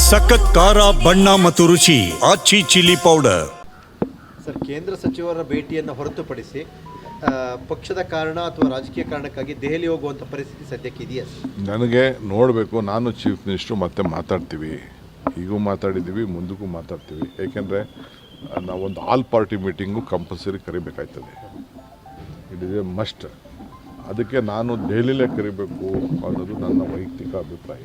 ಸಖತ್ ಖಾರ ಬಣ್ಣ ಮತ್ತು ರುಚಿ ಆಚಿ ಚಿಲ್ಲಿ ಪೌಡರ್. ಸರ್, ಕೇಂದ್ರ ಸಚಿವರ ಭೇಟಿಯನ್ನು ಹೊರತುಪಡಿಸಿ ಪಕ್ಷದ ಕಾರಣ ಅಥವಾ ರಾಜಕೀಯ ಕಾರಣಕ್ಕಾಗಿ ದೆಹಲಿ ಹೋಗುವಂಥ ಪರಿಸ್ಥಿತಿ ಸದ್ಯಕ್ಕೆ ಇದೆಯಾ? ನನಗೆ ನೋಡಬೇಕು. ನಾನು ಚೀಫ್ ಮಿನಿಸ್ಟ್ರು ಮತ್ತೆ ಮಾತಾಡ್ತೀವಿ, ಈಗೂ ಮಾತಾಡಿದ್ದೀವಿ, ಮುಂದಕ್ಕೂ ಮಾತಾಡ್ತೀವಿ. ಏಕೆಂದರೆ ನಾವೊಂದು ಆಲ್ ಪಾರ್ಟಿ ಮೀಟಿಂಗು ಕಂಪಲ್ಸರಿ ಕರಿಬೇಕಾಯ್ತದೆ. It is a must. ಅದಕ್ಕೆ ನಾನು ದೆಹಲಿಲೇ ಕರಿಬೇಕು ಅನ್ನೋದು ನನ್ನ ವೈಯಕ್ತಿಕ ಅಭಿಪ್ರಾಯ.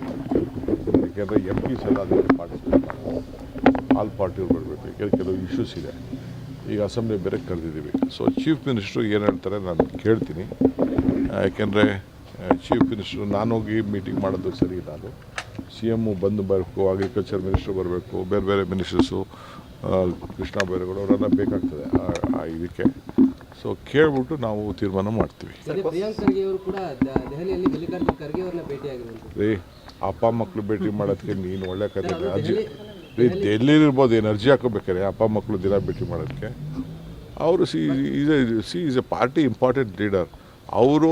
ಏಕೆಂದರೆ MPs ಎಲ್ಲ ಅದಕ್ಕೆ ಪಾರ್ಟಿಸಿಪೇಟ್ ಮಾಡಬೇಕು, ಆಲ್ ಪಾರ್ಟಿಯವ್ರು ಬರಬೇಕು. ಏಕೆಂದರೆ ಕೆಲವು ಇಶ್ಯೂಸ್ ಇದೆ. ಈಗ ಅಸೆಂಬ್ಲಿ ಬೇರೆ ಕರೆದಿದ್ದೀವಿ. ಸೊ ಚೀಫ್ ಮಿನಿಸ್ಟ್ರು ಏನು ಹೇಳ್ತಾರೆ ನಾನು ಕೇಳ್ತೀನಿ. ಯಾಕೆಂದರೆ ಚೀಫ್ ಮಿನಿಸ್ಟ್ರು ನಾನೋಗಿ ಮೀಟಿಂಗ್ ಮಾಡೋದು ಸರಿ ಇಲ್ಲ. ಅದು CM ಬಂದು ಬರಬೇಕು, ಅಗ್ರಿಕಲ್ಚರ್ ಮಿನಿಸ್ಟ್ರು ಬರಬೇಕು, ಬೇರೆ ಬೇರೆ ಮಿನಿಸ್ಟರ್ಸು, ಕೃಷ್ಣ ಬೈರೇಗೌಡ ಅವರೆಲ್ಲ ಬೇಕಾಗ್ತದೆ ಆ ಇದಕ್ಕೆ. ಸೊ ಕೇಳ್ಬಿಟ್ಟು ನಾವು ತೀರ್ಮಾನ ಮಾಡ್ತೀವಿ. ರೀ, ಅಪ್ಪ ಮಕ್ಕಳು ಭೇಟಿ ಮಾಡೋದಕ್ಕೆ ನೀನು ಒಳ್ಳೆ ಕತೆ. ಡೆಲ್ಲಿಲಿರ್ಬೋದು, ಏನು ಅರ್ಜಿ ಹಾಕೋಬೇಕಾರೆ ಅಪ್ಪ ಮಕ್ಕಳು ದಿನ ಭೇಟಿ ಮಾಡೋದಕ್ಕೆ. ಅವರು is A party important leader. ಅವರು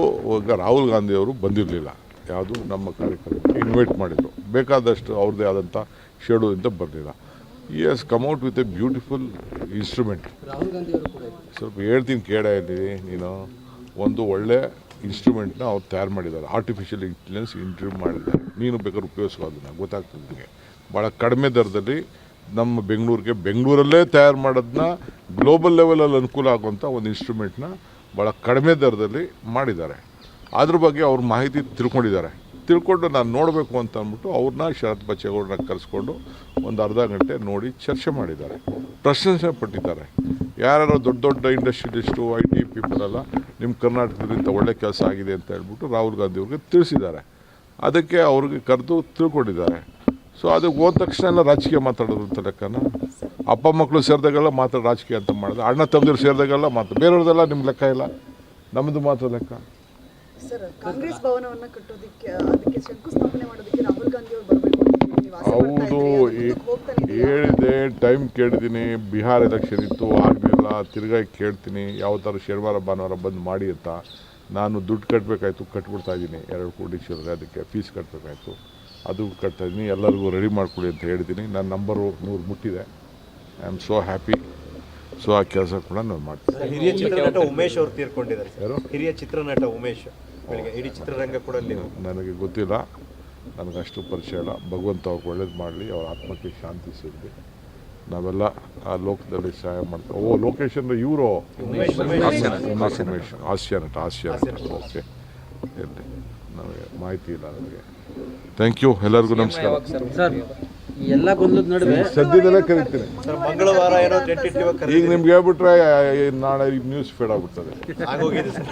ರಾಹುಲ್ ಗಾಂಧಿ ಅವರು ಬಂದಿರಲಿಲ್ಲ, ಯಾವುದು ನಮ್ಮ ಕಾರ್ಯಕ್ರಮಕ್ಕೆ ಇನ್ವೈಟ್ ಮಾಡಿದರು. ಬೇಕಾದಷ್ಟು ಅವ್ರದ್ದೇ ಆದಂಥ ಶೆಡ್ಯೂಲಿಂದ ಬರಲಿಲ್ಲ. ಈ has come out with A beautiful instrument. ಸ್ವಲ್ಪ ಹೇಳ್ತೀನಿ ಕೇಳ ಇಲ್ಲಿ ನೀನು. ಒಂದು ಒಳ್ಳೆ ಇನ್ಸ್ಟ್ರೂಮೆಂಟ್ನ ಅವ್ರು ತಯಾರು ಮಾಡಿದ್ದಾರೆ. ಆರ್ಟಿಫಿಷಿಯಲ್ ಇಂಟೆಲಿಜೆನ್ಸ್ ಇಂಟ್ರೂವ್ ಮಾಡಿದ್ದಾರೆ. ನೀನು ಬೇಕಾದ್ರೆ ಉಪಯೋಗಿಸೋ ಅದನ್ನು, ಗೊತ್ತಾಗ್ತದೆ ನಿಮಗೆ. ಭಾಳ ಕಡಿಮೆ ದರದಲ್ಲಿ ನಮ್ಮ ಬೆಂಗಳೂರಲ್ಲೇ ತಯಾರು ಮಾಡೋದನ್ನ ಗ್ಲೋಬಲ್ ಲೆವೆಲಲ್ಲಿ ಅನುಕೂಲ ಆಗುವಂಥ ಒಂದು ಇನ್ಸ್ಟ್ರೂಮೆಂಟ್ನ ಭಾಳ ಕಡಿಮೆ ದರದಲ್ಲಿ ಮಾಡಿದ್ದಾರೆ. ಅದ್ರ ಬಗ್ಗೆ ಅವ್ರ ಮಾಹಿತಿ ತಿಳ್ಕೊಂಡು ನಾನು ನೋಡಬೇಕು ಅಂತ ಅಂದ್ಬಿಟ್ಟು ಅವ್ರನ್ನ ಶರತ್ ಬಚ್ಚೇಗೌಡರನ್ನ ಕರೆಸ್ಕೊಂಡು ಒಂದು ಅರ್ಧ ಗಂಟೆ ನೋಡಿ ಚರ್ಚೆ ಮಾಡಿದ್ದಾರೆ, ಪ್ರಶಂಸೆ ಪಟ್ಟಿದ್ದಾರೆ. ಯಾರು ದೊಡ್ಡ ಇಂಡಸ್ಟ್ರಿಯಲಿಸ್ಟು, IT ಪೀಪಲ್ ಎಲ್ಲ ನಿಮ್ಮ ಕರ್ನಾಟಕದಿಂದ ಒಳ್ಳೆ ಕೆಲಸ ಆಗಿದೆ ಅಂತ ಹೇಳ್ಬಿಟ್ಟು ರಾಹುಲ್ ಗಾಂಧಿ ಅವ್ರಿಗೆ ತಿಳಿಸಿದ್ದಾರೆ. ಅದಕ್ಕೆ ಅವ್ರಿಗೆ ಕರೆದು ತಿಳ್ಕೊಂಡಿದ್ದಾರೆ. ಸೊ ಅದಕ್ಕೆ ಹೋದ ತಕ್ಷಣ ಎಲ್ಲ ರಾಜಕೀಯ ಮಾತಾಡೋದು ಅಂತ ಲೆಕ್ಕನ. ಅಪ್ಪ ಮಕ್ಕಳು ಸೇರಿದಾಗೆಲ್ಲ ಮಾತ್ರ ರಾಜಕೀಯ ಅಂತ ಮಾಡಿದ್ರೆ, ಅಣ್ಣ ತಮ್ಮದಿರು ಸೇರಿದಾಗೆಲ್ಲ ಬೇರೆಯವ್ರದ್ದೆಲ್ಲ ನಿಮ್ಮ ಲೆಕ್ಕ ಇಲ್ಲ, ನಮ್ಮದು ಮಾತ್ರ ಲೆಕ್ಕ. ಸರ್, ಕಾಂಗ್ರೆಸ್ ಭವನವನ್ನು ಕಟ್ಟೋದಕ್ಕೆ ಅದಕ್ಕೆ ಶಂಕುಸ್ಥಾಪನೆ ಮಾಡೋದಕ್ಕೆ ರಾಹುಲ್ ಗಾಂಧಿ ಅವರು ಬರಬೇಕು. ಹೌದು, ಹೇಳಿದೆ, ಟೈಮ್ ಕೇಳಿದ್ದೀನಿ. ಬಿಹಾರ್ ಎಲೆಕ್ಷನ್ ಇತ್ತು, ಆಗಲಿಲ್ಲ. ತಿರ್ಗಾ ಕೇಳ್ತೀನಿ ಯಾವ ಥರ ಶನಿವಾರ ಭಾನುವಾರ ಬಂದು ಮಾಡಿ ಅಂತ. ನಾನು ದುಡ್ಡು ಕಟ್ಟಬೇಕಾಯ್ತು, ಕಟ್ಬಿಡ್ತಾ ಇದ್ದೀನಿ. 2 ಕೋಟಿ ಚಿಲ್ಲರೆ ಅದಕ್ಕೆ ಫೀಸ್ ಕಟ್ಟಬೇಕಾಯ್ತು, ಅದು ಕಟ್ತಾಯಿದ್ದೀನಿ. ಎಲ್ಲರಿಗೂ ರೆಡಿ ಮಾಡ್ಕೊಳ್ಳಿ ಅಂತ ಹೇಳಿದ್ದೀನಿ. ನನ್ನ ನಂಬರು 100 ಮುಟ್ಟಿದೆ. I am so happy. So ಆ ಕೆಲಸ ಕೂಡ ನಾನು ಮಾಡ್ತೀನಿ. ಹಿರಿಯ ಚಿತ್ರನಟ ಉಮೇಶ್ ಅವರು ತೀರ್ಕೊಂಡಿದ್ದಾರೆ. ಯಾರು? ಹಿರಿಯ ಚಿತ್ರನಟ ಉಮೇಶ್. ಇಡೀ ಚಿತ್ರರಂಗ ಕೂಡ ನನಗೆ ಗೊತ್ತಿಲ್ಲ, ನನಗಷ್ಟು ಪರಿಚಯ ಇಲ್ಲ. ಭಗವಂತ ಅವ್ರಿಗೆ ಒಳ್ಳೇದು ಮಾಡಲಿ, ಅವ್ರ ಆತ್ಮಕ್ಕೆ ಶಾಂತಿ ಸಿಗಲಿ. ನಾವೆಲ್ಲ ಆ ಲೋಕದಲ್ಲಿ ಸಹಾಯ ಮಾಡ್ತೀವಿ. ಲೋಕೇಶ್ ಅಂದರೆ ಇವರು ಉಮೇಶ್ ಹಾಸ್ಯ ನಟ. ಓಕೆ, ಇರಲಿ, ನನಗೆ ಮಾಹಿತಿ ಇಲ್ಲ. ನನಗೆ ಥ್ಯಾಂಕ್ ಯು. ಎಲ್ಲರಿಗೂ ನಮಸ್ಕಾರ. ಎಲ್ಲ ಗೊಂದಲದ ನಡುವೆ ಸದ್ಯದಲ್ಲೇ ಕರಿತೀನಿ. ಮಂಗಳವಾರ ಏನೋ ಟೆಂಟೇಟಿವ್ ಈಗ ನಿಮ್ಗೆ ಹೇಳ್ಬಿಟ್ರೆ ನಾಳೆ ನ್ಯೂಸ್ ಫೀಡ್ ಆಗ್ಬಿಡ್ತದೆ. ಆಗೋಗಿದೆ ಸರ್.